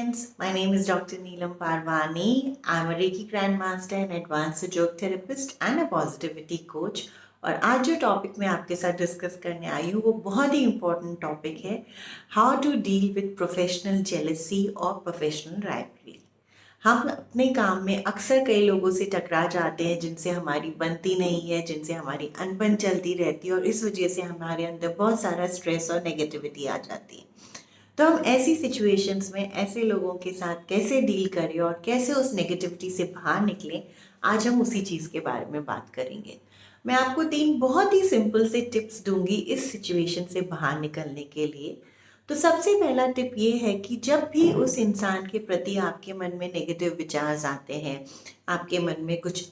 friends, my name is Dr. Neelam Parvani. I'm a Reiki Grandmaster and Advanced Yoga Therapist and a Positivity Coach. और आज जो topic मैं आपके साथ discuss करने आई हूँ वो बहुत ही इम्पोर्टेंट टॉपिक है, how to deal with professional jealousy और प्रोफेशनल राइवलरी। हम अपने काम में अक्सर कई लोगों से टकरा जाते हैं जिनसे हमारी बनती नहीं है, जिनसे हमारी अनबन चलती रहती है और इस वजह से हमारे अंदर बहुत सारा स्ट्रेस और नेगेटिविटी आ जाती है। तो हम ऐसी सिचुएशंस में ऐसे लोगों के साथ कैसे डील करें और कैसे उस नेगेटिविटी से बाहर निकलें, आज हम उसी चीज़ के बारे में बात करेंगे। मैं आपको 3 बहुत ही सिंपल से टिप्स दूंगी इस सिचुएशन से बाहर निकलने के लिए। तो सबसे पहला टिप ये है कि जब भी उस इंसान के प्रति आपके मन में नेगेटिव विचार आते हैं, आपके मन में कुछ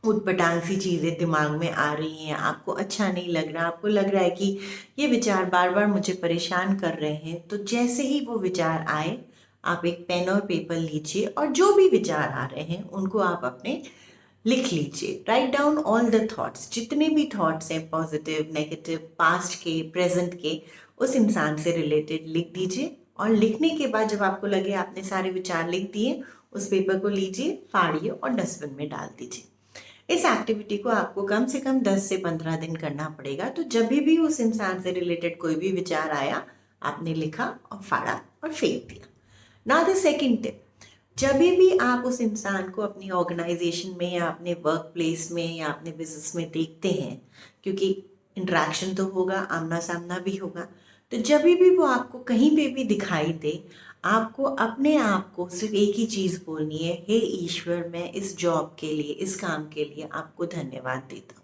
उटपटांग सी चीज़ें दिमाग में आ रही हैं, आपको अच्छा नहीं लग रहा, आपको लग रहा है कि ये विचार बार बार मुझे परेशान कर रहे हैं, तो जैसे ही वो विचार आए, आप एक पेन और पेपर लीजिए और जो भी विचार आ रहे हैं उनको आप अपने लिख लीजिए। Write down all the thoughts, जितने भी थॉट्स हैं, पॉजिटिव, नेगेटिव, पास्ट के, प्रेजेंट के, उस इंसान से रिलेटेड लिख दीजिए। और लिखने के बाद जब आपको लगे आपने सारे विचार लिख दिए, उस पेपर को लीजिए, फाड़िए और डस्टबिन में डाल दीजिए। इस एक्टिविटी को आपको कम से कम 10 से 15 दिन करना पड़ेगा। तो जब भी उस इंसान से रिलेटेड कोई भी विचार आया, आपने लिखा और फाड़ा और फेंक दिया। नाउ द सेकंड टिप, जब भी आप उस इंसान को अपनी ऑर्गेनाइजेशन में या अपने वर्क प्लेस में या अपने बिजनेस में देखते हैं, क्योंकि इंटरेक्शन तो होगा, आमना सामना भी होगा, तो जब भी वो आपको कहीं पे भी दिखाई दे, आपको अपने आप को सिर्फ एक ही चीज़ बोलनी है, हे ईश्वर, मैं इस जॉब के लिए, इस काम के लिए आपको धन्यवाद देता हूँ।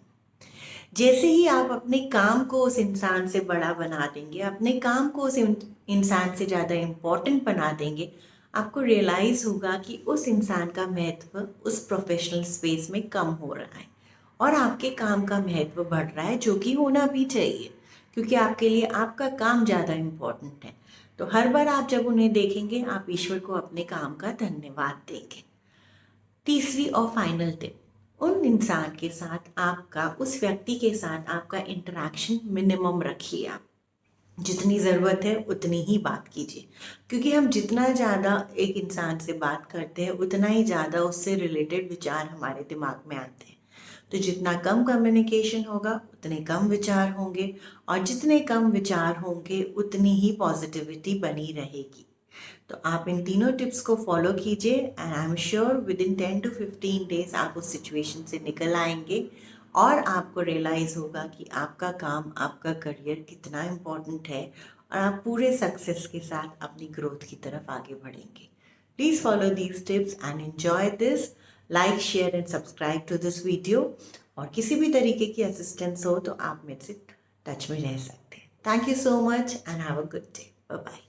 जैसे ही आप अपने काम को उस इंसान से बड़ा बना देंगे, अपने काम को उस इंसान से ज़्यादा इम्पोर्टेंट बना देंगे, आपको रियलाइज़ होगा कि उस इंसान का महत्व उस प्रोफेशनल स्पेस में कम हो रहा है और आपके काम का महत्व बढ़ रहा है, जो कि होना भी चाहिए, क्योंकि आपके लिए आपका काम ज़्यादा इम्पोर्टेंट है। तो हर बार आप जब उन्हें देखेंगे, आप ईश्वर को अपने काम का धन्यवाद देंगे। तीसरी और फाइनल टिप, उन इंसान के साथ आपका, उस व्यक्ति के साथ आपका इंटरेक्शन मिनिमम रखिए। आप जितनी ज़रूरत है उतनी ही बात कीजिए, क्योंकि हम जितना ज़्यादा एक इंसान से बात करते हैं उतना ही ज़्यादा उससे रिलेटेड विचार हमारे दिमाग में आते हैं। तो जितना कम कम्युनिकेशन होगा उतने कम विचार होंगे, और जितने कम विचार होंगे उतनी ही पॉजिटिविटी बनी रहेगी। तो आप इन तीनों टिप्स को फॉलो कीजिए and I am sure with in 10 to 15 days आप उस सिचुएशन से निकल आएंगे और आपको रियलाइज़ होगा कि आपका काम, आपका करियर कितना इम्पोर्टेंट है और आप पूरे सक्सेस के साथ अपनी ग्रोथ की तरफ आगे बढ़ेंगे। Please follow these tips and enjoy this. Like, share and subscribe to this video. और किसी भी तरीके की असिस्टेंस हो तो आप मेरे से टच में रह सकते हैं। Thank you so much and have a good day. Bye bye.